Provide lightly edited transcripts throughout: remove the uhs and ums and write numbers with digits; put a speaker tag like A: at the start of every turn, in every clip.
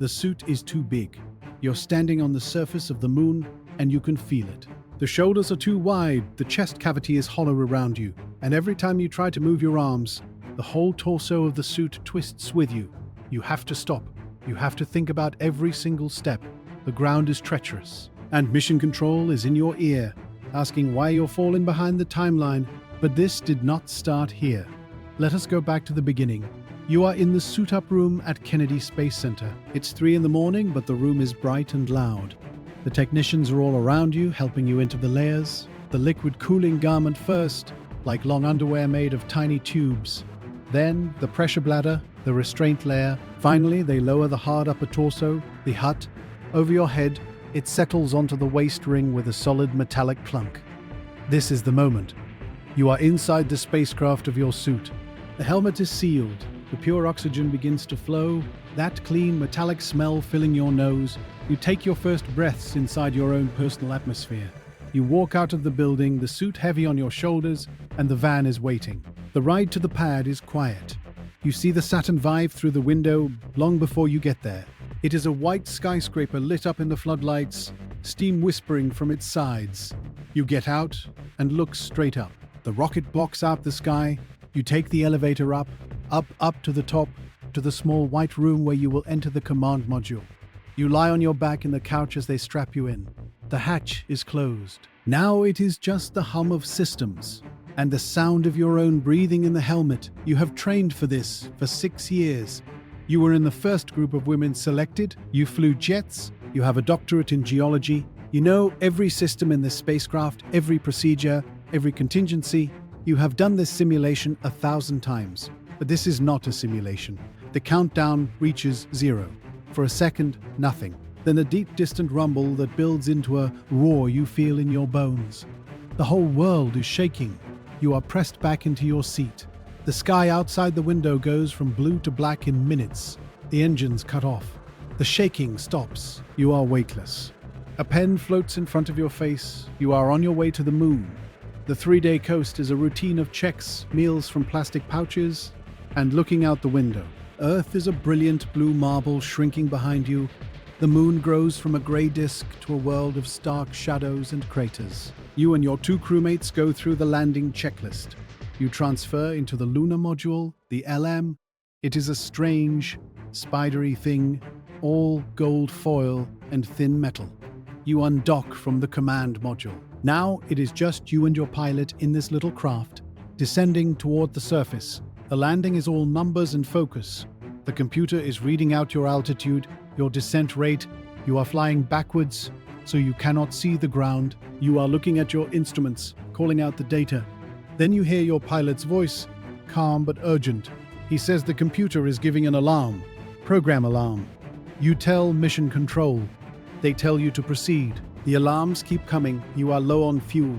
A: The suit is too big. You're standing on the surface of the moon and you can feel it. The shoulders are too wide, the chest cavity is hollow around you, and every time you try to move your arms, the whole torso of the suit twists with you. You have to stop. You have to think about every single step. The ground is treacherous, and mission control is in your ear, asking why you're falling behind the timeline. But this did not start here. Let us go back to the beginning. You are in the suit-up room at Kennedy Space Center. It's 3 in the morning, but the room is bright and loud. The technicians are all around you, helping you into the layers. The liquid cooling garment first, like long underwear made of tiny tubes. Then the pressure bladder, the restraint layer. Finally, they lower the hard upper torso, the hut. Over your head, it settles onto the waist ring with a solid metallic clunk. This is the moment. You are inside the spacecraft of your suit. The helmet is sealed. The pure oxygen begins to flow, that clean metallic smell filling your nose. You take your first breaths inside your own personal atmosphere. You walk out of the building, the suit heavy on your shoulders, and the van is waiting. The ride to the pad is quiet. You see the Saturn V through the window long before you get there. It is a white skyscraper lit up in the floodlights, steam whispering from its sides. You get out and look straight up. The rocket blocks out the sky. You take the elevator up to the top, to the small white room where you will enter the command module. You lie on your back in the couch as they strap you in. The hatch is closed. Now it is just the hum of systems and the sound of your own breathing in the helmet. You have trained for this for 6 years. You were in the first group of women selected. You flew jets. You have a doctorate in geology. You know every system in this spacecraft, every procedure, every contingency. You have done this simulation 1,000 times. But this is not a simulation. The countdown reaches 0. For a second, nothing. Then a deep, distant rumble that builds into a roar you feel in your bones. The whole world is shaking. You are pressed back into your seat. The sky outside the window goes from blue to black in minutes. The engines cut off. The shaking stops. You are weightless. A pen floats in front of your face. You are on your way to the moon. The 3-day coast is a routine of checks, meals from plastic pouches, and looking out the window. Earth is a brilliant blue marble shrinking behind you. The moon grows from a grey disk to a world of stark shadows and craters. You and your 2 crewmates go through the landing checklist. You transfer into the lunar module, the LM. It is a strange, spidery thing, all gold foil and thin metal. You undock from the command module. Now it is just you and your pilot in this little craft, descending toward the surface. The landing is all numbers and focus. The computer is reading out your altitude, your descent rate. You are flying backwards, so you cannot see the ground. You are looking at your instruments, calling out the data. Then you hear your pilot's voice, calm but urgent. He says the computer is giving an alarm, program alarm. You tell mission control. They tell you to proceed. The alarms keep coming. You are low on fuel.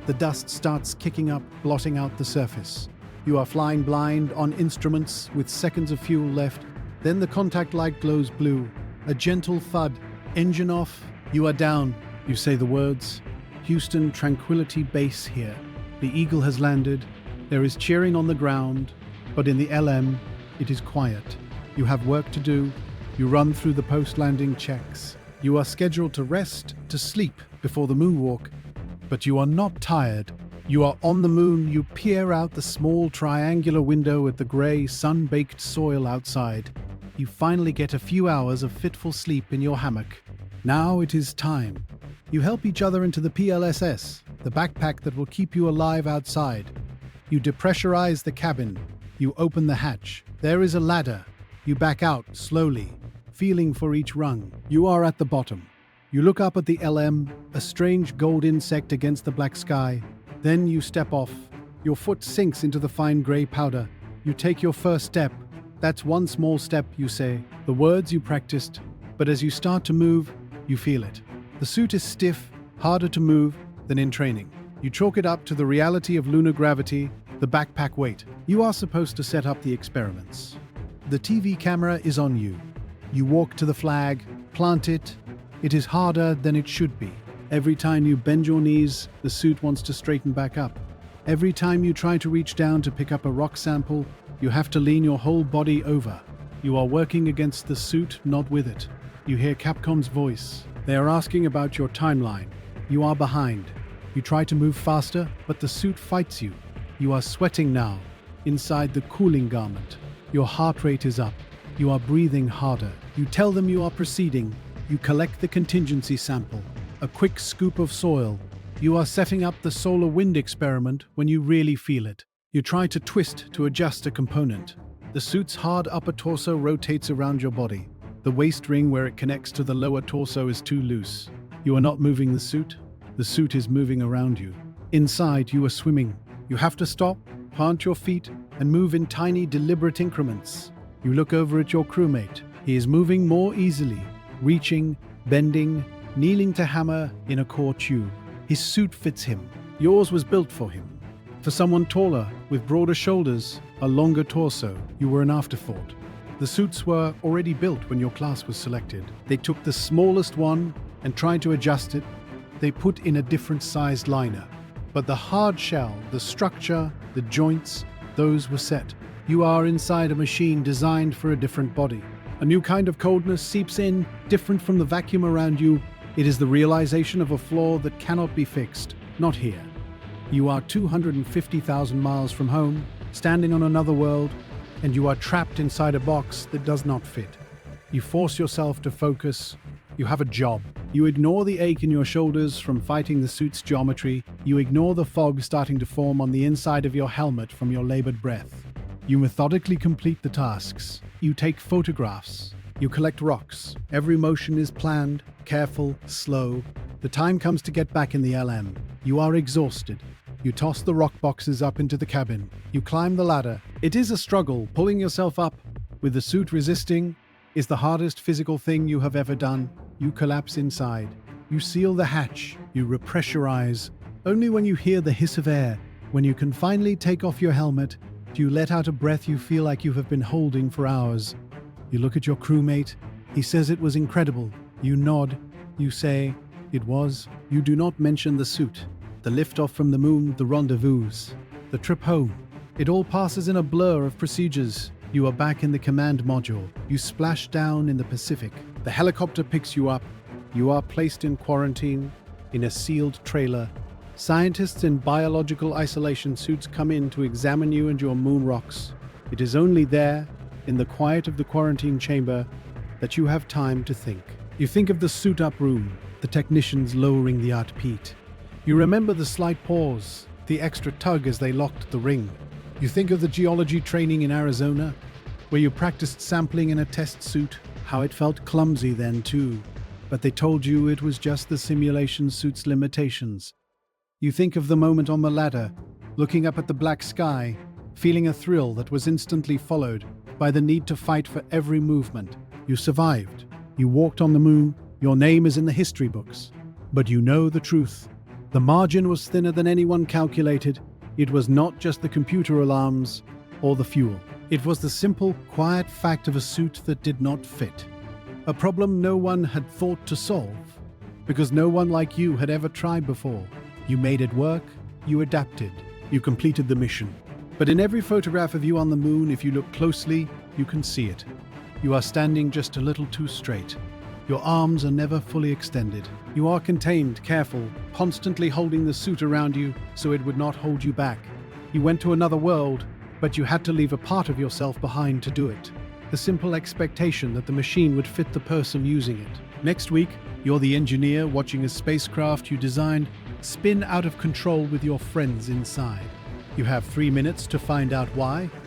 A: The dust starts kicking up, blotting out the surface. You are flying blind on instruments with seconds of fuel left. Then the contact light glows blue. A gentle thud. Engine off. You are down. You say the words. Houston, Tranquility Base here. The Eagle has landed. There is cheering on the ground, but in the LM, it is quiet. You have work to do. You run through the post-landing checks. You are scheduled to rest, to sleep before the moonwalk, but you are not tired. You are on the moon. You peer out the small triangular window at the grey, sun-baked soil outside. You finally get a few hours of fitful sleep in your hammock. Now it is time. You help each other into the PLSS, the backpack that will keep you alive outside. You depressurize the cabin. You open the hatch. There is a ladder. You back out slowly, feeling for each rung. You are at the bottom. You look up at the LM, a strange gold insect against the black sky. Then you step off. Your foot sinks into the fine grey powder. You take your first step. That's one small step, you say, the words you practiced. But as you start to move, you feel it. The suit is stiff, harder to move than in training. You chalk it up to the reality of lunar gravity, the backpack weight. You are supposed to set up the experiments. The TV camera is on you. You walk to the flag, plant it. It is harder than it should be. Every time you bend your knees, the suit wants to straighten back up. Every time you try to reach down to pick up a rock sample, you have to lean your whole body over. You are working against the suit, not with it. You hear Capcom's voice. They are asking about your timeline. You are behind. You try to move faster, but the suit fights you. You are sweating now, inside the cooling garment. Your heart rate is up. You are breathing harder. You tell them you are proceeding. You collect the contingency sample, a quick scoop of soil. You are setting up the solar wind experiment when you really feel it. You try to twist to adjust a component. The suit's hard upper torso rotates around your body. The waist ring where it connects to the lower torso is too loose. You are not moving the suit. The suit is moving around you. Inside, you are swimming. You have to stop, plant your feet, and move in tiny, deliberate increments. You look over at your crewmate. He is moving more easily, reaching, bending, kneeling to hammer in a core tube. His suit fits him. Yours was built for him. For someone taller, with broader shoulders, a longer torso, you were an afterthought. The suits were already built when your class was selected. They took the smallest one and tried to adjust it. They put in a different sized liner. But the hard shell, the structure, the joints, those were set. You are inside a machine designed for a different body. A new kind of coldness seeps in, different from the vacuum around you. It is the realization of a flaw that cannot be fixed. Not here. You are 250,000 miles from home, standing on another world, and you are trapped inside a box that does not fit. You force yourself to focus. You have a job. You ignore the ache in your shoulders from fighting the suit's geometry. You ignore the fog starting to form on the inside of your helmet from your labored breath. You methodically complete the tasks. You take photographs. You collect rocks. Every motion is planned, careful, slow. The time comes to get back in the LM. You are exhausted. You toss the rock boxes up into the cabin. You climb the ladder. It is a struggle. Pulling yourself up, with the suit resisting, is the hardest physical thing you have ever done. You collapse inside. You seal the hatch. You repressurize. Only when you hear the hiss of air, when you can finally take off your helmet, do you let out a breath you feel like you have been holding for hours. You look at your crewmate. He says it was incredible. You nod. You say, it was. You do not mention the suit, the liftoff from the moon, the rendezvous, the trip home. It all passes in a blur of procedures. You are back in the command module. You splash down in the Pacific. The helicopter picks you up. You are placed in quarantine, in a sealed trailer. Scientists in biological isolation suits come in to examine you and your moon rocks. It is only there, in the quiet of the quarantine chamber, that you have time to think. You think of the suit-up room, the technicians lowering the art peat. You remember the slight pause, the extra tug as they locked the ring. You think of the geology training in Arizona, where you practiced sampling in a test suit, how it felt clumsy then too. But they told you it was just the simulation suit's limitations. You think of the moment on the ladder, looking up at the black sky, feeling a thrill that was instantly followed by the need to fight for every movement. You survived. You walked on the moon. Your name is in the history books. But you know the truth. The margin was thinner than anyone calculated. It was not just the computer alarms or the fuel. It was the simple, quiet fact of a suit that did not fit. A problem no one had thought to solve, because no one like you had ever tried before. You made it work, you adapted, you completed the mission. But in every photograph of you on the moon, if you look closely, you can see it. You are standing just a little too straight. Your arms are never fully extended. You are contained, careful, constantly holding the suit around you so it would not hold you back. You went to another world, but you had to leave a part of yourself behind to do it. The simple expectation that the machine would fit the person using it. Next week, you're the engineer watching a spacecraft you designed spin out of control with your friends inside. You have 3 minutes to find out why.